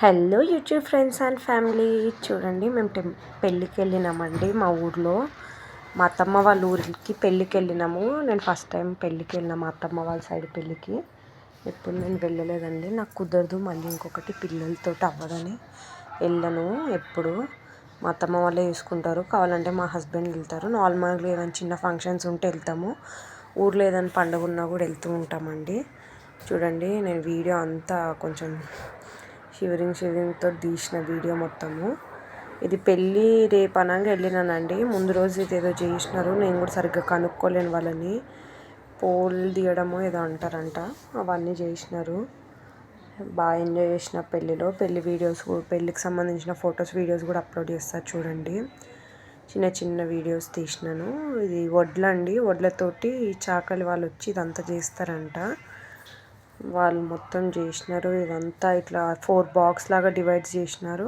Hello YouTube friends and family. చూడండి మేము పెళ్ళికి వెళ్ళినామండి మా ఊర్లో. మా అత్తమ్మ వాళ్ళ ఊరికి పెళ్ళికి వెళ్ళినాము. నేను ఫస్ట్ టైం పెళ్ళికి వెళ్ళిన మా అత్తమ్మ వాళ్ళ సైడ్ పెళ్ళికి. ఎప్పుడు నేను వెళ్ళలేదండి, నాకు కుదరదు. మళ్ళీ ఇంకొకటి పిల్లలతో అవ్వదని వెళ్ళను. ఎప్పుడు మా అత్తమ్మ వాళ్ళే చూసుకుంటారు. కావాలంటే మా హస్బెండ్ వెళ్తారు. నార్మల్గా ఏదైనా చిన్న ఫంక్షన్స్ ఉంటే వెళ్తాము. ఊర్లో ఏదైనా పండుగ ఉన్నా కూడా వెళ్తూ ఉంటామండి. చూడండి నేను వీడియో అంతా కొంచెం షివరింగ్తో తీసిన వీడియో మొత్తము. ఇది పెళ్ళి రేపు అనగా వెళ్ళినానండి. ముందు రోజు ఇదేదో చేసినారు, నేను కూడా సరిగ్గా కనుక్కోలేను వాళ్ళని. పోల్ తీయడము ఏదో అంటారంట, అవన్నీ చేసినారు. బాగా ఎంజాయ్ చేసిన పెళ్ళిలో. పెళ్ళి వీడియోస్, పెళ్ళికి సంబంధించిన ఫొటోస్ వీడియోస్ కూడా అప్లోడ్ చేస్తారు చూడండి. చిన్న చిన్న వీడియోస్ తీసినాను. ఇది వడ్లండి, వడ్లతోటి చాకలి వాళ్ళు వచ్చి ఇదంతా చేస్తారంట. వాళ్ళు మొత్తం చేసినారు. ఇదంతా ఇట్లా 4 బాక్స్ లాగా డివైడ్ చేసినారు.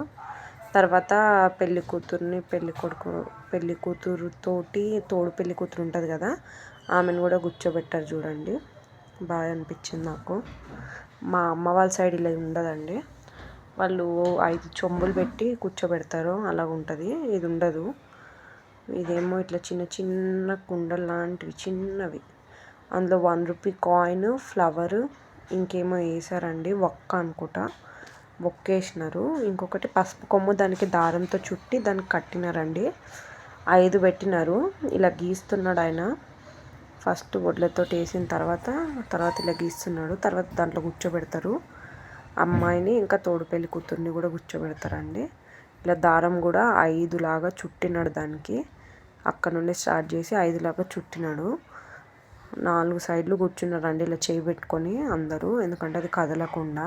తర్వాత పెళ్ళి కూతుర్ని పెళ్ళి కూతురుతోటి తోడు పెళ్ళి కూతురు ఉంటుంది కదా, ఆమెను కూడా కూర్చోబెట్టారు చూడండి. బాగా అనిపించింది నాకు. మా అమ్మ వాళ్ళ సైడ్ ఇలా ఉండదండి. వాళ్ళు 5 చెంబులు పెట్టి కూర్చోబెడతారు, అలా ఉంటుంది. ఇది ఉండదు. ఇదేమో ఇట్లా చిన్న చిన్న కుండలు లాంటివి చిన్నవి. అందులో 1 రూపీ కాయిన్, ఫ్లవరు, ఇంకేమో వేసారండి. ఒక్క అనుకుంటా, బొక్కేసినారు. ఇంకొకటి పసుపు కొమ్ము దానికి దారంతో చుట్టి దానికి కట్టినారండి. 5 పెట్టినారు. ఇలా గీస్తున్నాడు ఆయన. ఫస్ట్ వడ్లతో వేసిన తర్వాత ఇలా గీస్తున్నాడు. తర్వాత దాంట్లో కూర్చోబెడతారు అమ్మాయిని, ఇంకా తోడు పెళ్ళి కూతుర్ని కూడా కూర్చోబెడతారండి. ఇలా దారం కూడా 5 లాగా చుట్టినాడు దానికి. అక్కడ నుండి స్టార్ట్ చేసి 5 లాగా చుట్టినాడు. 4 సైడ్లు కూర్చున్నారండి ఇలా చేయి పెట్టుకొని అందరూ, ఎందుకంటే అది కదలకుండా.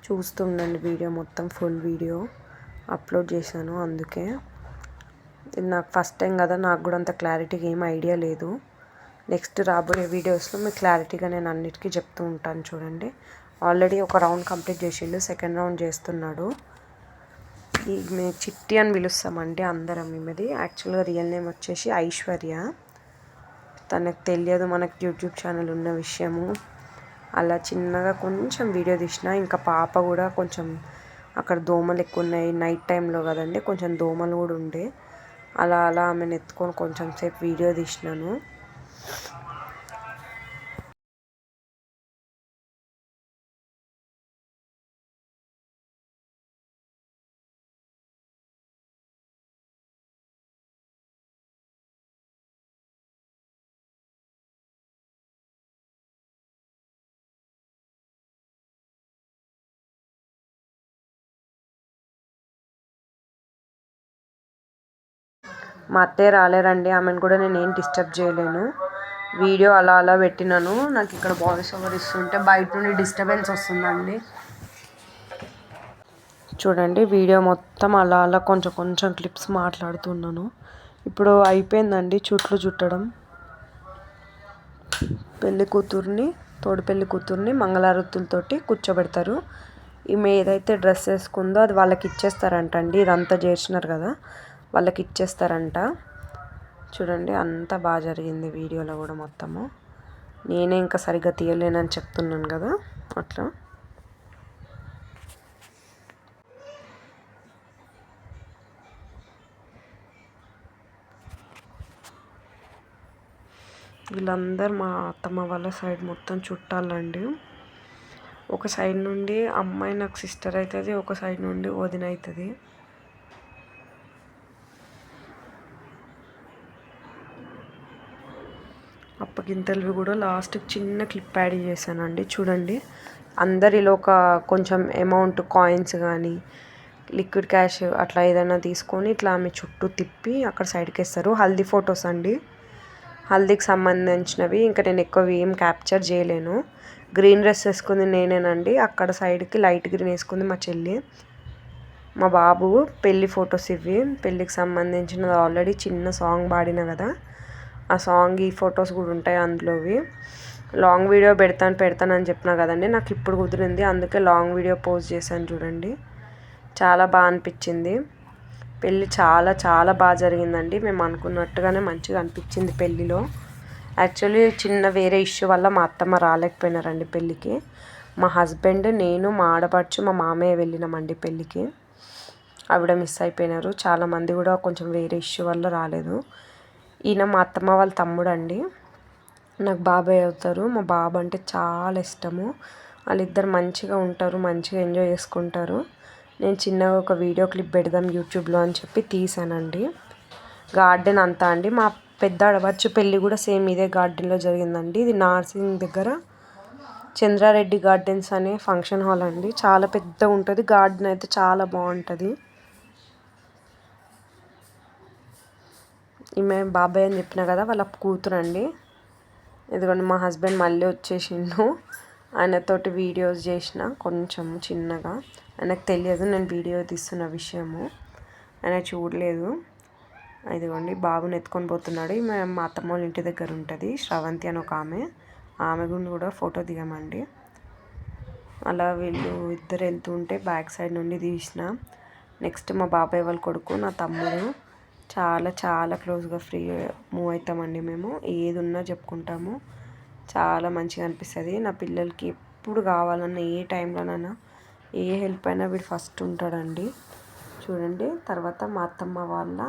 చూస్తుండండి వీడియో మొత్తం, ఫుల్ వీడియో అప్లోడ్ చేశాను. అందుకే ఇది నాకు ఫస్ట్ టైం కదా, నాకు కూడా అంత క్లారిటీగా ఏం ఐడియా లేదు. నెక్స్ట్ రాబోయే వీడియోస్లో మీకు క్లారిటీగా నేను అన్నిటికీ చెప్తూ ఉంటాను చూడండి. ఆల్రెడీ ఒక రౌండ్ కంప్లీట్ చేసిండు, సెకండ్ రౌండ్ చేస్తున్నాడు. మేము చిట్టి అని పిలుస్తామండి అందరం. ఈమెది యాక్చువల్గా రియల్ నేమ్ వచ్చేసి ఐశ్వర్య. తనకు తెలియదు మనకు యూట్యూబ్ ఛానల్ ఉన్న విషయము. అలా చిన్నగా కొంచెం వీడియో తీసిన. ఇంకా పాప కూడా కొంచెం అక్కడ దోమలు ఎక్కువ ఉన్నాయి, నైట్ టైంలో కదండి, కొంచెం దోమలు కూడా ఉండే. అలా ఆమెను ఎత్తుకొని కొంచెం సేపు వీడియో తీసినాను. మా అత్తయ్య రాలేరండి, ఆమెను కూడా నేను ఏం డిస్టర్బ్ చేయలేను. వీడియో అలా పెట్టినాను. నాకు ఇక్కడ వాయిస్ ఓవర్ ఇస్తుంటే బయట నుండి డిస్టర్బెన్స్ వస్తుందండి. చూడండి వీడియో మొత్తం అలా కొంచెం క్లిప్స్ మాట్లాడుతున్నాను. ఇప్పుడు అయిపోయిందండి చుట్లు చుట్టడం. పెళ్ళి కూతుర్ని, తోడు పెళ్ళి కూతుర్ని మంగళారతులతోటి కూర్చోబెడతారు. ఈమె ఏదైతే డ్రెస్ వేసుకుందో అది వాళ్ళకి ఇచ్చేస్తారంట అండి. ఇదంతా చేసినారు కదా, వాళ్ళకి ఇచ్చేస్తారంట. చూడండి అంతా బాగా జరిగింది వీడియోలో కూడా మొత్తము. నేనే ఇంకా సరిగ్గా తీయలేనని చెప్తున్నాను కదా, అట్లా. వీళ్ళందరూ మా అత్తమ్మ వాళ్ళ సైడ్ మొత్తం చుట్టాలండి. ఒక సైడ్ నుండి అమ్మాయి నాకు సిస్టర్ అవుతుంది, ఒక సైడ్ నుండి వదిన అవుతుంది. అప్పగింతలు కూడా లాస్ట్కి చిన్న క్లిప్ యాడ్ చేశానండి. చూడండి అందరిలో ఒక కొంచెం అమౌంట్ కాయిన్స్ కానీ లిక్విడ్ క్యాష్ అట్లా ఏదైనా తీసుకొని ఇట్లా ఆమె చుట్టూ తిప్పి అక్కడ సైడ్కి వేస్తారు. హల్దీ ఫొటోస్ అండి, హల్దీకి సంబంధించినవి. ఇంకా నేను ఎక్కువ ఏం క్యాప్చర్ చేయలేను. గ్రీన్ డ్రెస్ వేసుకుంది నేనేనండి, అక్కడ సైడ్కి లైట్ గ్రీన్ వేసుకుంది మా చెల్లి. మా బాబు పెళ్ళి ఫొటోస్ ఇవి. పెళ్ళికి సంబంధించినది ఆల్రెడీ చిన్న సాంగ్ పాడిన కదా, ఆ సాంగ్ ఈ ఫొటోస్ కూడా ఉంటాయి అందులోవి. లాంగ్ వీడియో పెడతానని చెప్పినా కదండి, నాకు ఇప్పుడు కుదిరింది, అందుకే లాంగ్ వీడియో పోస్ట్ చేశాను చూడండి. చాలా బాగా అనిపించింది. పెళ్ళి చాలా బాగా జరిగిందండి. మేము అనుకున్నట్టుగానే మంచిగా అనిపించింది పెళ్ళిలో. యాక్చువల్లీ చిన్న వేరే ఇష్యూ వల్ల మా అత్తమ్మ రాలేకపోయినారండి పెళ్ళికి. మా హస్బెండ్, నేను, మా ఆడపడుచు, మా మామయ్య వెళ్ళినామండి పెళ్ళికి. ఆవిడ మిస్ అయిపోయినారు. చాలామంది కూడా కొంచెం వేరే ఇష్యూ వల్ల రాలేదు. ఈయన మా అత్తమ్మ వాళ్ళ తమ్ముడు అండి, నాకు బాబాయ్ అవుతారు. మా బాబు అంటే చాలా ఇష్టము. వాళ్ళిద్దరు మంచిగా ఉంటారు, మంచిగా ఎంజాయ్ చేసుకుంటారు. నేను చిన్నగా ఒక వీడియో క్లిప్ పెడదాం యూట్యూబ్లో అని చెప్పి తీసానండి. గార్డెన్ అంతా అండి, మా పెద్ద ఆడపడుచు పెళ్ళి కూడా సేమ్ ఇదే గార్డెన్లో జరిగిందండి. ఇది నార్సింగ్ దగ్గర చంద్రారెడ్డి గార్డెన్స్ అనే ఫంక్షన్ హాల్ అండి. చాలా పెద్ద ఉంటుంది గార్డెన్, అయితే చాలా బాగుంటుంది. ఈమె బాబాయ్ అని చెప్పిన కదా, వాళ్ళ కూతురు అండి. ఇదిగోండి మా హస్బెండ్ మళ్ళీ వచ్చేసిండు. ఆయనతోటి వీడియోస్ చేసిన కొంచెం చిన్నగా. ఆయనకు తెలియదు నేను వీడియో తీస్తున్న విషయము, ఆయన చూడలేదు. ఇదిగోండి బాబుని ఎత్తుకొని పోతున్నాడు. మా అత్తమ్మ వాళ్ళ ఇంటి దగ్గర ఉంటుంది శ్రవంతి అని ఒక ఆమె గుండి కూడా ఫోటో దిగామండి. అలా వీళ్ళు ఇద్దరు వెళ్తూ ఉంటే బ్యాక్ సైడ్ నుండి తీసిన. నెక్స్ట్ మా బాబాయ్ వాళ్ళ కొడుకు, నా తమ్ముడు. చాలా చాలా క్లోజ్గా ఫ్రీ మూవ్ అవుతామండి మేము. ఏది ఉన్నా చెప్పుకుంటాము. చాలా మంచిగా అనిపిస్తుంది. నా పిల్లలకి ఎప్పుడు కావాలన్నా, ఏ టైంలోనైనా, ఏ హెల్ప్ అయినా వీడు ఫస్ట్ ఉంటాడండి. చూడండి, తర్వాత మా అత్తమ్మ వాళ్ళ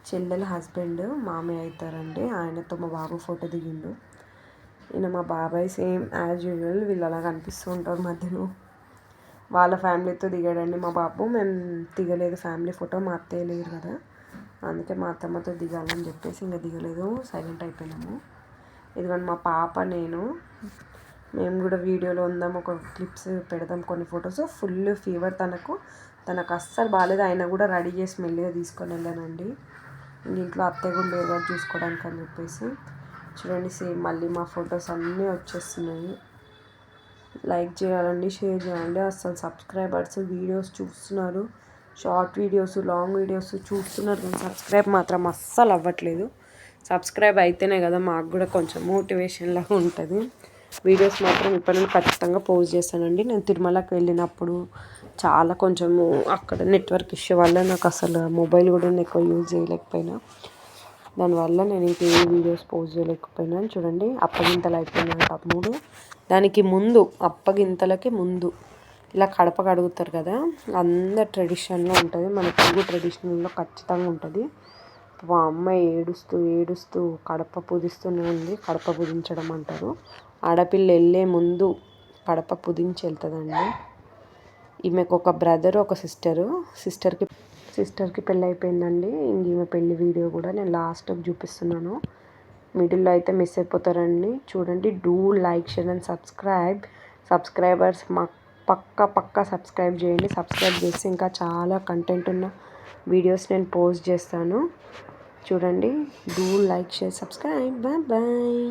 చెల్లెల హస్బెండ్ మామయ్య అవుతారండి. ఆయనతో మా బాబు ఫోటో దిగిండు. ఈయన మా బాబాయ్ సేమ్ యాజ్ యూజువల్. వీళ్ళు అలా కనిపిస్తూ ఉంటారు మధ్యలో. వాళ్ళ ఫ్యామిలీతో దిగాడండి మా బాబు. మేము దిగలేదు ఫ్యామిలీ ఫోటో, మా అత్తయ్య లేరు కదా, అందుకే మా అత్తమ్మతో దిగాలని చెప్పేసి ఇంకా దిగలేదు, సైలెంట్ అయిపోయినాము. ఇదిగోండి మా పాప, నేను, మేము కూడా వీడియోలో ఉందాం, ఒక క్లిప్స్ పెడదాం, కొన్ని ఫొటోస్. ఫుల్ ఫీవర్ తనకు అస్సలు బాగాలేదు. అయినా కూడా రెడీ చేసి మెల్లిగా తీసుకొని వెళ్ళానండి. ఇంట్లో అత్తయ్య కూడా లేరు కదా చూసుకోవడానికి అని చెప్పేసి. చూడండి సేమ్ మళ్ళీ మా ఫొటోస్ అన్నీ వచ్చేస్తున్నాయి. లైక్ చేయాలండి, షేర్ చేయాలండి. అస్సలు సబ్స్క్రైబర్స్ వీడియోస్ చూస్తున్నారు, షార్ట్ వీడియోస్, లాంగ్ వీడియోస్ చూస్తున్నారు, కానీ సబ్స్క్రైబ్ మాత్రం అస్సలు అవ్వట్లేదు. సబ్స్క్రైబ్ అయితేనే కదా మాకు కూడా కొంచెం మోటివేషన్లా ఉంటుంది. వీడియోస్ మాత్రం ఇప్పటి నుండి ఖచ్చితంగా పోస్ట్ చేస్తానండి. నేను తిరుమలకి వెళ్ళినప్పుడు చాలా కొంచెము అక్కడ నెట్వర్క్ ఇష్యూ వల్ల నాకు అసలు మొబైల్ కూడా ఎక్కువ యూజ్ చేయలేకపోయినా, దానివల్ల నేను ఇంకే వీడియోస్ పోస్ట్ చేయలేకపోయినా. చూడండి అప్పగింతలు అయిపోయినాయి తమ్ముడు. దానికి ముందు, అప్పగింతలకి ముందు ఇలా కడప కడుగుతారు కదా, అందరు ట్రెడిషన్లో ఉంటుంది. మన తెలుగు ట్రెడిషనల్లో ఖచ్చితంగా ఉంటుంది. మా అమ్మాయి ఏడుస్తూ కడప పుదిస్తూనే ఉంది. కడప పుదించడం అంటారు. ఆడపిల్ల వెళ్ళే ముందు కడప పుదించి వెళ్తుందండి. ఈమెకు ఒక బ్రదర్, ఒక సిస్టర్కి పెళ్ళి అయిపోయిందండి. ఇంక ఈమె పెళ్ళి వీడియో కూడా నేను లాస్ట్కి చూపిస్తున్నాను. మిడిల్లో అయితే మిస్ అయిపోతారండి. చూడండి, do like, share and subscribers మాకు పక్కా సబ్స్క్రైబ్ చేయండి. సబ్స్క్రైబ్ చేస్తే ఇంకా చాలా కంటెంట్ ఉన్న వీడియోస్ నేను పోస్ట్ చేస్తాను. చూడండి, do like, share, subscribe. Bye.